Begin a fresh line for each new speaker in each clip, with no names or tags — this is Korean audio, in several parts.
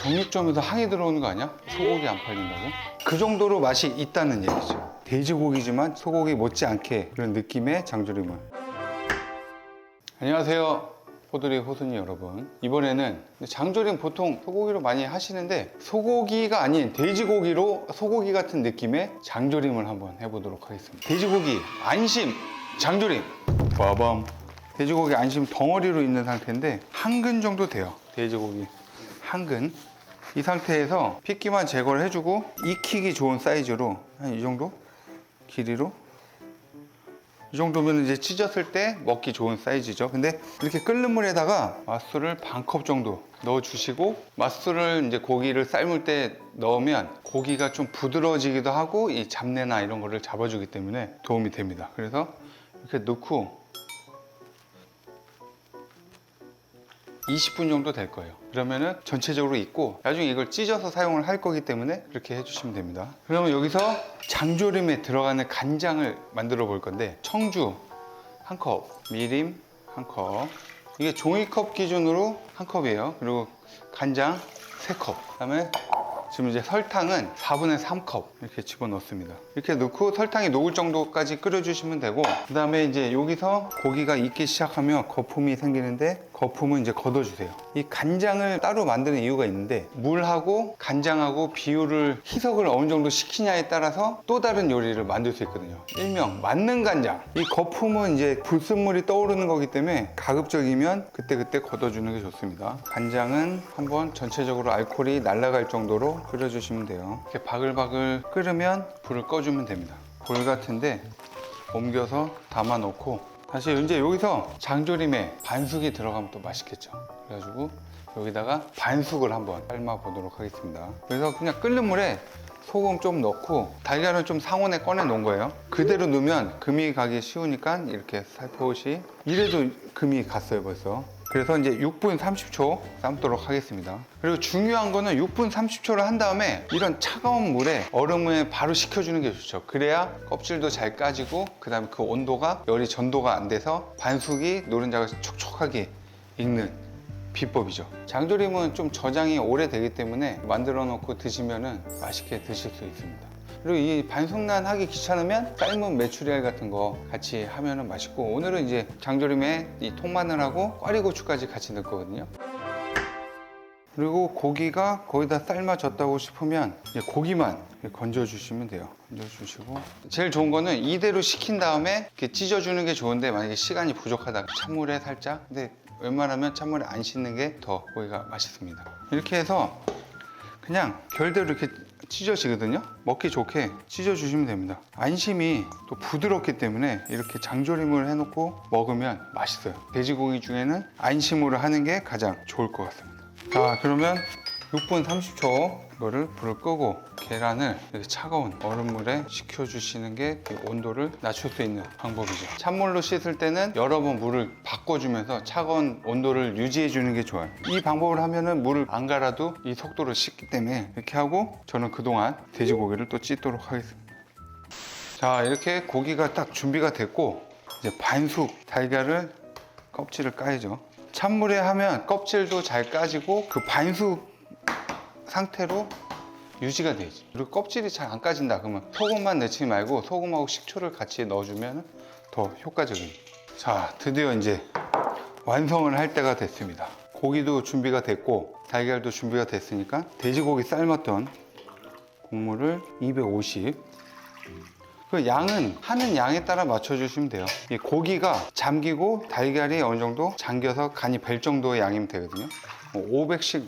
정육점에서 항이 들어오는 거 아니야? 소고기 안 팔린다고? 그 정도로 맛이 있다는 얘기죠. 돼지고기지만 소고기 못지않게 그런 느낌의 장조림을. 안녕하세요, 호두리 호순이 여러분. 이번에는 장조림 보통 소고기로 많이 하시는데 소고기가 아닌 돼지고기로 소고기 같은 느낌의 장조림을 한번 해보도록 하겠습니다. 돼지고기 안심 장조림. 빠밤. 돼지고기 안심 덩어리로 있는 상태인데 한 근 정도 돼요. 돼지고기 한 근. 이 상태에서 핏기만 제거를 해주고 익히기 좋은 사이즈로 한 이 정도 길이로, 이 정도면 이제 찢었을 때 먹기 좋은 사이즈죠. 근데 이렇게 끓는 물에다가 맛술을 반 컵 정도 넣어주시고, 맛술을 이제 고기를 삶을 때 넣으면 고기가 좀 부드러워지기도 하고 이 잡내나 이런 거를 잡아주기 때문에 도움이 됩니다. 그래서 이렇게 넣고 20분 정도 될 거예요. 그러면은 전체적으로 익고 나중에 이걸 찢어서 사용을 할 거기 때문에 그렇게 해주시면 됩니다. 그러면 여기서 장조림에 들어가는 간장을 만들어 볼 건데, 청주 1컵, 미림 1컵, 이게 종이컵 기준으로 1컵이에요. 그리고 간장 3컵, 그 다음에 지금 이제 설탕은 4분의 3컵 이렇게 집어넣습니다. 이렇게 넣고 설탕이 녹을 정도까지 끓여주시면 되고, 그 다음에 이제 여기서 고기가 익기 시작하면 거품이 생기는데 거품은 이제 걷어주세요. 이 간장을 따로 만드는 이유가 있는데, 물하고 간장하고 비율을 희석을 어느 정도 시키냐에 따라서 또 다른 요리를 만들 수 있거든요. 일명 맞는 간장. 이 거품은 이제 불순물이 떠오르는 거기 때문에 가급적이면 그때그때 걷어주는 게 좋습니다. 간장은 한번 전체적으로 알코올이 날아갈 정도로 끓여주시면 돼요. 이렇게 바글바글 끓으면 불을 꺼주면 됩니다. 볼 같은데 옮겨서 담아 놓고, 다시 이제 여기서 장조림에 반숙이 들어가면 또 맛있겠죠. 그래가지고 여기다가 반숙을 한번 삶아 보도록 하겠습니다. 그래서 그냥 끓는 물에 소금 좀 넣고 달걀은 좀 상온에 꺼내 놓은 거예요. 그대로 넣으면 금이 가기 쉬우니까 이렇게 살포시. 이래도 금이 갔어요 벌써. 그래서 이제 6분 30초 삶도록 하겠습니다. 그리고 중요한 거는 6분 30초를 한 다음에 이런 차가운 물에 얼음을 바로 식혀주는 게 좋죠. 그래야 껍질도 잘 까지고, 그 다음에 그 온도가, 열이 전도가 안 돼서 반숙이 노른자가 촉촉하게 익는 비법이죠. 장조림은 좀 저장이 오래되기 때문에 만들어 놓고 드시면은 맛있게 드실 수 있습니다. 그리고 이 반숙란 하기 귀찮으면 삶은 메추리알 같은 거 같이 하면은 맛있고, 오늘은 이제 장조림에 이 통마늘하고 꽈리고추까지 같이 넣을 거거든요. 그리고 고기가 거의 다 삶아졌다고 싶으면 이제 고기만 건져 주시면 돼요. 건져 주시고, 제일 좋은 거는 이대로 식힌 다음에 이렇게 찢어 주는 게 좋은데, 만약에 시간이 부족하다 찬물에 살짝, 근데 웬만하면 찬물에 안 씻는 게 더 고기가 맛있습니다. 이렇게 해서 그냥 결대로 이렇게 찢어지거든요. 먹기 좋게 찢어주시면 됩니다. 안심이 또 부드럽기 때문에 이렇게 장조림을 해놓고 먹으면 맛있어요. 돼지고기 중에는 안심으로 하는 게 가장 좋을 것 같습니다. 자, 그러면 6분 30초 이거를 불을 끄고 계란을 이렇게 차가운 얼음물에 식혀주시는 게 온도를 낮출 수 있는 방법이죠. 찬물로 씻을 때는 여러 번 물을 바꿔주면서 차가운 온도를 유지해 주는 게 좋아요. 이 방법을 하면은 물을 안 갈아도 이 속도로 식기 때문에 이렇게 하고, 저는 그동안 돼지고기를 또 찢도록 하겠습니다. 자, 이렇게 고기가 딱 준비가 됐고, 이제 반숙 달걀을 껍질을 까야죠. 찬물에 하면 껍질도 잘 까지고 그 반숙 상태로 유지가 되지. 그리고 껍질이 잘 안 까진다 그러면 소금만 넣지 말고 소금하고 식초를 같이 넣어주면 더 효과적입니다. 자, 드디어 이제 완성을 할 때가 됐습니다. 고기도 준비가 됐고 달걀도 준비가 됐으니까 돼지고기 삶았던 국물을 250, 그 양은 하는 양에 따라 맞춰주시면 돼요. 이 고기가 잠기고 달걀이 어느 정도 잠겨서 간이 벨 정도의 양이면 되거든요. 500씩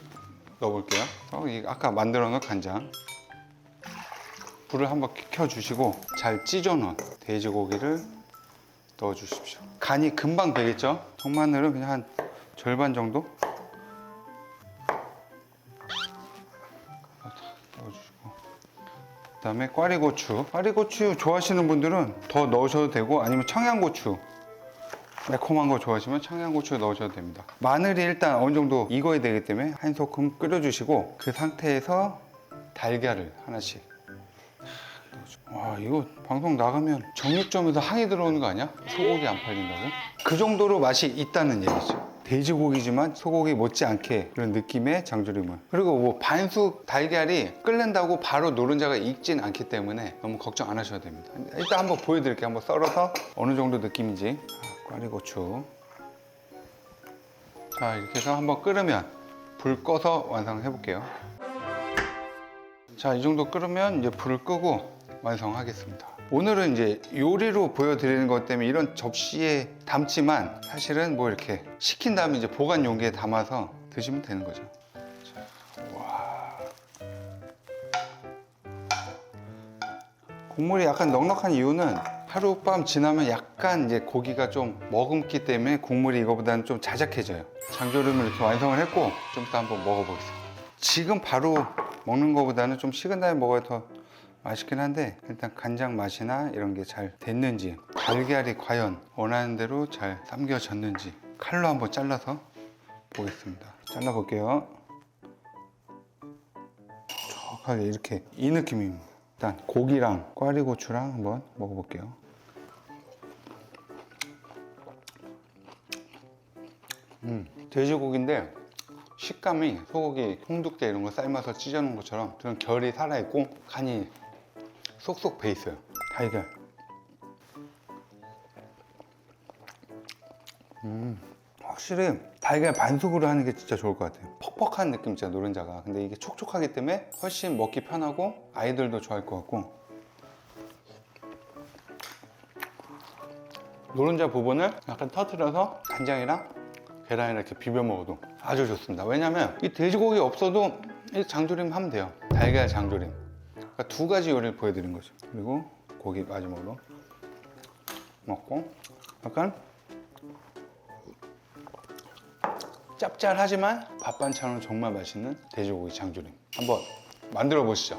넣어볼게요. 아까 만들어 놓은 간장. 불을 한번 켜주시고 잘 찢어놓은 돼지고기를 넣어주십시오. 간이 금방 배겠죠? 통마늘은 그냥 한 절반 정도 넣어주시고, 그 다음에 꽈리고추. 꽈리고추 좋아하시는 분들은 더 넣으셔도 되고, 아니면 청양고추, 매콤한 거 좋아하시면 청양고추 넣으셔도 됩니다. 마늘이 일단 어느 정도 익어야 되기 때문에 한 소끔 끓여주시고, 그 상태에서 달걀을 하나씩 넣어주고. 와, 이거 방송 나가면 정육점에서 항이 들어오는 거 아니야? 소고기 안 팔린다고? 그 정도로 맛이 있다는 얘기죠. 돼지고기지만 소고기 못지않게 그런 느낌의 장조림을. 그리고 뭐 반숙 달걀이 끓는다고 바로 노른자가 익진 않기 때문에 너무 걱정 안 하셔도 됩니다. 일단 한번 보여드릴게요. 한번 썰어서 어느 정도 느낌인지. 꽈리고추. 자, 이렇게 해서 한번 끓으면 불 꺼서 완성해 볼게요. 자, 이 정도 끓으면 이제 불을 끄고 완성하겠습니다. 오늘은 이제 요리로 보여드리는 것 때문에 이런 접시에 담지만 사실은 뭐 이렇게 식힌 다음에 이제 보관 용기에 담아서 드시면 되는 거죠. 자, 와. 국물이 약간 넉넉한 이유는 하룻밤 지나면 약간 이제 고기가 좀 머금기 때문에 국물이 이거보다는 좀 자작해져요. 장조림을 이렇게 완성을 했고 좀 이따 한번 먹어보겠습니다. 지금 바로 먹는 것보다는 좀 식은 다음에 먹어야 더 맛있긴 한데 일단 간장 맛이나 이런 게 잘 됐는지, 달걀이 과연 원하는 대로 잘 삶겨졌는지 칼로 한번 잘라서 보겠습니다. 잘라볼게요. 촉촉하게 이렇게 이 느낌입니다. 일단 고기랑 꽈리고추랑 한번 먹어볼게요. 돼지고기인데 식감이 소고기 홍두깨 이런 거 삶아서 찢어놓은 것처럼 그런 결이 살아있고 간이 쏙쏙 배 있어요. 달걀. 확실히 달걀 반숙으로 하는 게 진짜 좋을 것 같아요. 퍽퍽한 느낌 있잖아요, 노른자가. 근데 이게 촉촉하기 때문에 훨씬 먹기 편하고 아이들도 좋아할 것 같고. 노른자 부분을 약간 터뜨려서 간장이랑 계란이랑 이렇게 비벼 먹어도 아주 좋습니다. 왜냐면 이 돼지고기 없어도 이 장조림 하면 돼요. 달걀 장조림. 그러니까 두 가지 요리를 보여드린 거죠. 그리고 고기 마지막으로 먹고 약간 짭짤하지만 밥 반찬으로 정말 맛있는 돼지고기 장조림 한번 만들어 보시죠.